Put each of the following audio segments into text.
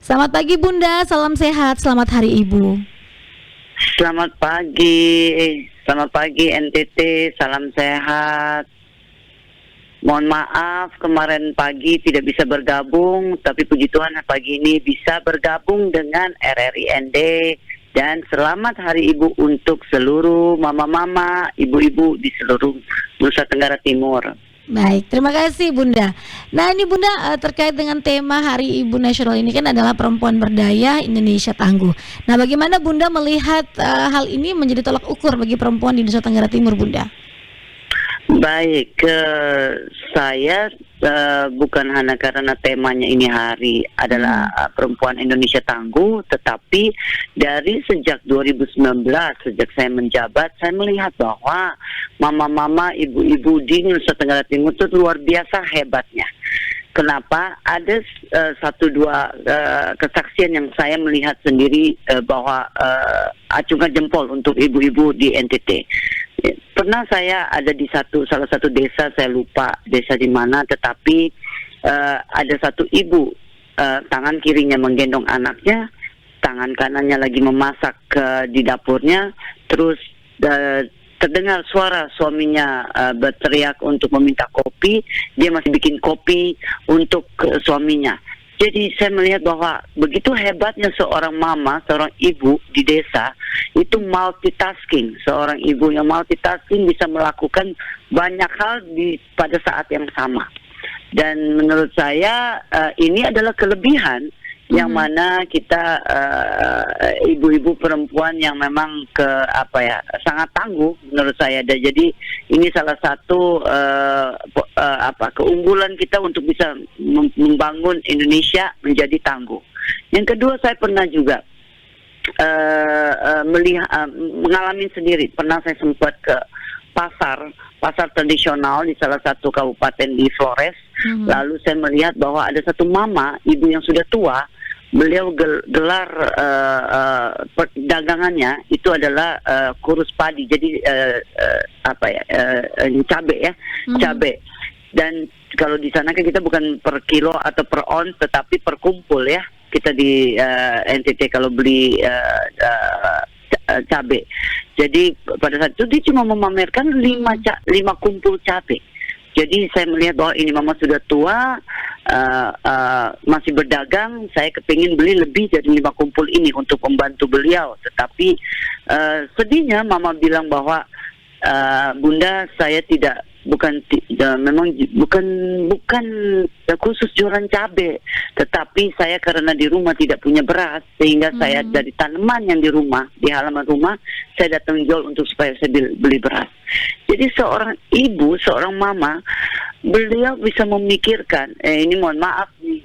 Selamat pagi Bunda, salam sehat, selamat Hari Ibu. Selamat pagi NTT, salam sehat. Mohon maaf kemarin pagi tidak bisa bergabung, tapi puji Tuhan pagi ini bisa bergabung dengan RRI ND. Dan selamat Hari Ibu untuk seluruh mama-mama, ibu-ibu di seluruh Nusa Tenggara Timur. Baik, terima kasih Bunda. Nah ini Bunda terkait dengan tema Hari Ibu Nasional ini kan adalah Perempuan Berdaya Indonesia Tangguh. Nah bagaimana Bunda melihat hal ini menjadi tolak ukur bagi perempuan di Nusa Tenggara Timur Bunda? Baik, saya bukan hanya karena temanya ini hari adalah Perempuan Indonesia Tangguh, tetapi dari sejak 2019, sejak saya menjabat, saya melihat bahwa mama-mama, ibu-ibu di Nusa Tenggara Timur itu luar biasa hebatnya. Kenapa? Ada satu dua kesaksian yang saya melihat sendiri bahwa acungan jempol untuk ibu-ibu di NTT. Pernah saya ada di salah satu desa, saya lupa desa di mana, tetapi ada satu ibu tangan kirinya menggendong anaknya, tangan kanannya lagi memasak di dapurnya, terus terdengar suara suaminya berteriak untuk meminta kopi, dia masih bikin kopi untuk suaminya. Jadi saya melihat bahwa begitu hebatnya seorang mama, seorang ibu di desa, itu multitasking. Seorang ibu yang multitasking bisa melakukan banyak hal pada saat yang sama. Dan menurut saya ini adalah kelebihan yang mana kita ibu-ibu perempuan yang memang sangat tangguh menurut saya. Dan jadi ini salah satu keunggulan kita untuk bisa membangun Indonesia menjadi tangguh. Yang kedua, saya pernah juga mengalami sendiri. Pernah saya sempat ke pasar tradisional di salah satu kabupaten di Flores. Lalu saya melihat bahwa ada satu mama, ibu yang sudah tua, beliau gelar dagangannya itu adalah kurus padi. Jadi cabe ya, cabe. Dan kalau di sana kan kita bukan per kilo atau per ons, tetapi per kumpul ya. Kita di NTT kalau beli cabe. Jadi pada saat itu dia cuma memamerkan 5 kumpul cabe. Jadi saya melihat bahwa ini mama sudah tua, masih berdagang. Saya kepingin beli lebih dari 5 kumpul ini untuk membantu beliau. Tetapi sedihnya mama bilang bahwa Bunda, saya bukan khusus jualan cabai, tetapi saya karena di rumah tidak punya beras, sehingga saya dari tanaman yang di rumah, di halaman rumah, saya datang jual untuk supaya saya beli beras. Jadi seorang ibu, seorang mama, beliau bisa memikirkan, ini mohon maaf nih,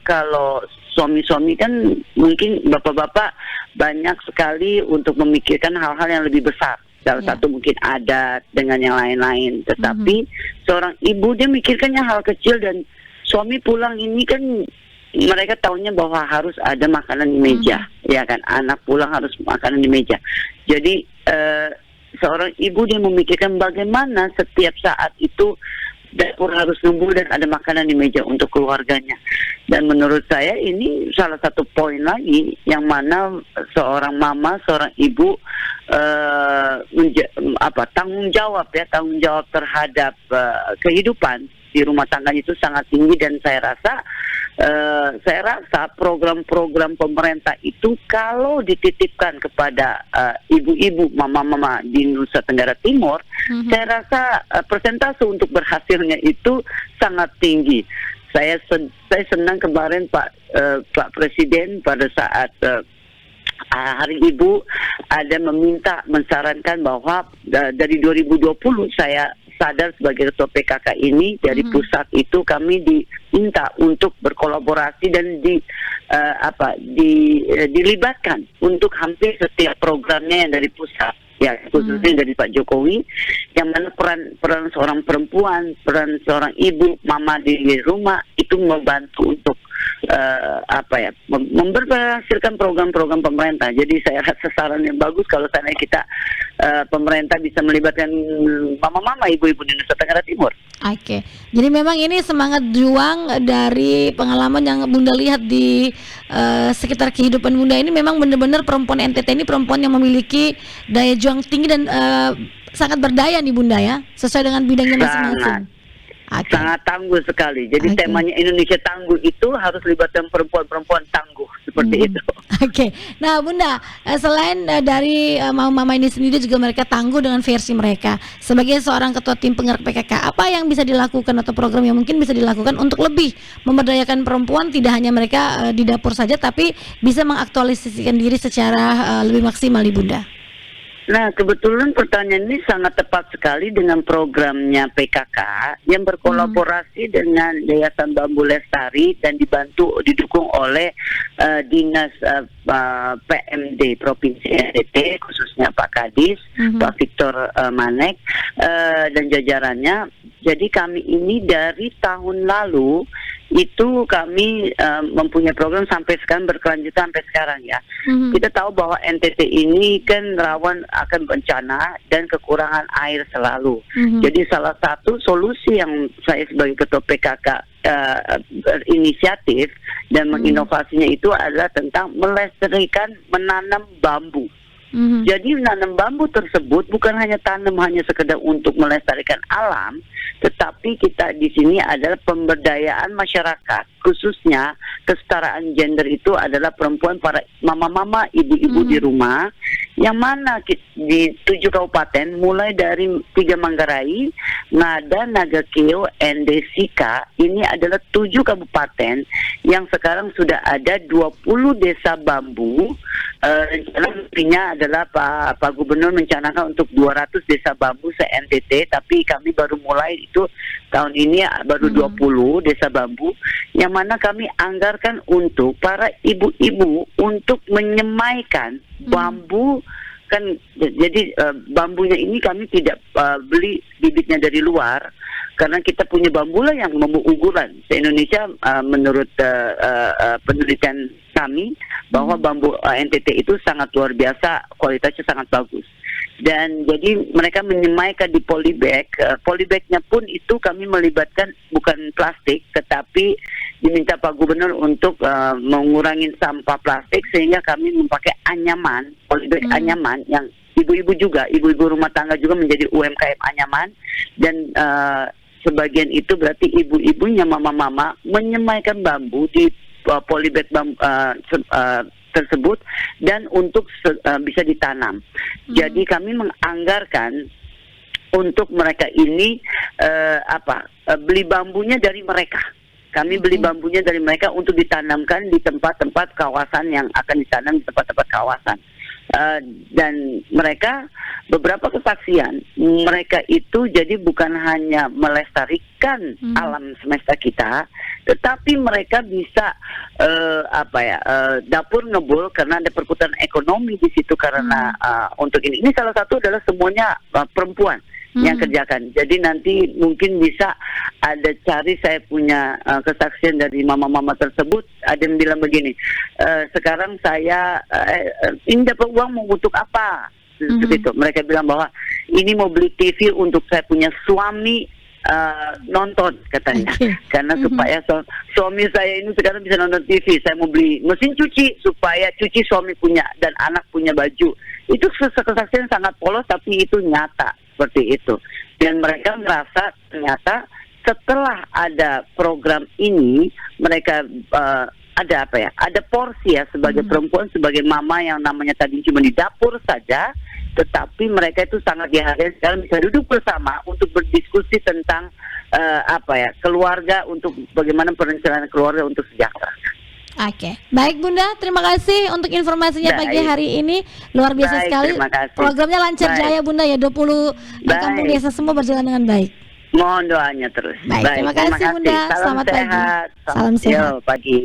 kalau suami-suami kan mungkin bapak-bapak banyak sekali untuk memikirkan hal-hal yang lebih besar. Salah satu mungkin adat dengan yang lain-lain. Tetapi seorang ibu dia mikirkannya hal kecil, dan suami pulang ini kan mereka tahunya bahwa harus ada makanan di meja, ya kan? Anak pulang harus makanan di meja. Jadi seorang ibu dia memikirkan bagaimana setiap saat itu dapur harus nunggu dan ada makanan di meja untuk keluarganya. Dan menurut saya ini salah satu poin lagi yang mana seorang mama, seorang ibu tanggung jawab terhadap kehidupan di rumah tangganya itu sangat tinggi. Dan saya rasa program-program pemerintah itu kalau dititipkan kepada ibu-ibu, mama-mama di Nusa Tenggara Timur, saya rasa persentase untuk berhasilnya itu sangat tinggi. Saya senang kemarin Pak Presiden pada saat Hari Ibu ada mensarankan bahwa dari 2020 saya sadar sebagai ketua PKK ini dari pusat itu kami diminta untuk berkolaborasi dan dilibatkan untuk hampir setiap programnya yang dari pusat, ya khususnya dari Pak Jokowi, yang mana peran seorang perempuan, peran seorang ibu, mama di rumah itu membantu untuk memberhasilkan program-program pemerintah. Jadi saya rasa saran yang bagus kalau seandainya kita pemerintah bisa melibatkan mama-mama, ibu-ibu di Nusa Tenggara Timur. Oke, jadi memang ini semangat juang dari pengalaman yang Bunda lihat di sekitar kehidupan Bunda ini, memang benar-benar perempuan NTT ini perempuan yang memiliki daya juang tinggi dan sangat berdaya nih Bunda ya, sesuai dengan bidangnya masing-masing. Sangat tangguh sekali. Jadi temanya Indonesia Tangguh itu harus libatkan perempuan-perempuan tangguh seperti itu. Oke. Nah Bunda, selain dari mama-mama ini sendiri juga mereka tangguh dengan versi mereka. Sebagai seorang ketua tim penggerak PKK, apa yang bisa dilakukan atau program yang mungkin bisa dilakukan untuk lebih memberdayakan perempuan, tidak hanya mereka di dapur saja, tapi bisa mengaktualisasikan diri secara lebih maksimal nih Bunda? Nah, kebetulan pertanyaan ini sangat tepat sekali dengan programnya PKK yang berkolaborasi dengan Yayasan Bambu Lestari dan didukung oleh Dinas PMD Provinsi NTT, khususnya Pak Kadis, Pak Victor Manek, dan jajarannya. Jadi kami ini dari tahun lalu itu kami mempunyai program sampai sekarang, berkelanjutan sampai sekarang ya. Kita tahu bahwa NTT ini kan rawan akan bencana dan kekurangan air selalu. Jadi salah satu solusi yang saya sebagai ketua PKK berinisiatif dan menginovasinya itu adalah tentang melestarikan menanam bambu. Jadi menanam bambu tersebut bukan hanya tanam hanya sekedar untuk melestarikan alam, tetapi kita di sini adalah pemberdayaan masyarakat, khususnya kesetaraan gender itu adalah perempuan, para mama-mama, ibu-ibu di rumah, yang mana di 7 kabupaten, mulai dari 3 Manggarai, Ngada, Nagakeo, Endesika, ini adalah 7 kabupaten yang sekarang sudah ada 20 desa bambu. Rencana adalah Pak Gubernur mencanangkan untuk 200 desa bambu se-NTT, tapi kami baru mulai itu tahun ini baru 20 desa bambu, yang mana kami anggarkan untuk para ibu-ibu untuk menyemaikan bambu. Kan jadi bambunya ini kami tidak beli bibitnya dari luar, karena kita punya bambu lah yang bambu unggulan se-Indonesia menurut penelitian kami, bahwa bambu NTT itu sangat luar biasa, kualitasnya sangat bagus. Dan jadi mereka menyemaikan di polybag. Polybagnya pun itu kami melibatkan bukan plastik, tetapi diminta Pak Gubernur untuk mengurangi sampah plastik, sehingga kami memakai anyaman, polybag anyaman yang ibu-ibu juga, ibu-ibu rumah tangga juga menjadi UMKM anyaman, dan sebagian itu berarti ibu-ibunya, mama-mama menyemaikan bambu di polybag tersebut dan untuk bisa ditanam. Jadi kami menganggarkan untuk mereka ini beli bambunya dari mereka. Kami beli bambunya dari mereka untuk ditanamkan di tempat-tempat kawasan yang akan ditanam, di tempat-tempat kawasan. Dan mereka, beberapa kesaksian, mereka itu jadi bukan hanya melestarikan alam semesta kita, tetapi mereka bisa dapur ngebul, karena ada perputaran ekonomi di situ, karena untuk ini salah satu adalah semuanya perempuan yang kerjakan. Jadi nanti mungkin bisa ada cari, saya punya kesaksian dari mama-mama tersebut, ada yang bilang begini, sekarang saya ini dapat uang mau untuk apa? Begitu. Mereka bilang bahwa ini mau beli TV untuk saya punya suami nonton, katanya. Karena supaya suami saya ini sekarang bisa nonton TV, saya mau beli mesin cuci supaya cuci suami punya dan anak punya baju. Itu kesaksian sangat polos, tapi itu nyata seperti itu. Dan mereka merasa ternyata setelah ada program ini, mereka ada porsi ya sebagai perempuan, sebagai mama yang namanya tadi cuma di dapur saja, tetapi mereka itu sangat dihargai, sekarang bisa duduk bersama untuk berdiskusi tentang keluarga, untuk bagaimana perencanaan keluarga untuk sejahtera. Oke, baik Bunda, terima kasih untuk informasinya pagi hari ini, luar biasa sekali. Programnya lancar jaya Bunda ya, 20 kampung desa semua berjalan dengan baik. Mohon doanya terus. Baik, terima kasih Bunda. Salam Selamat sehat. pagi. Salam sehat. Pagi.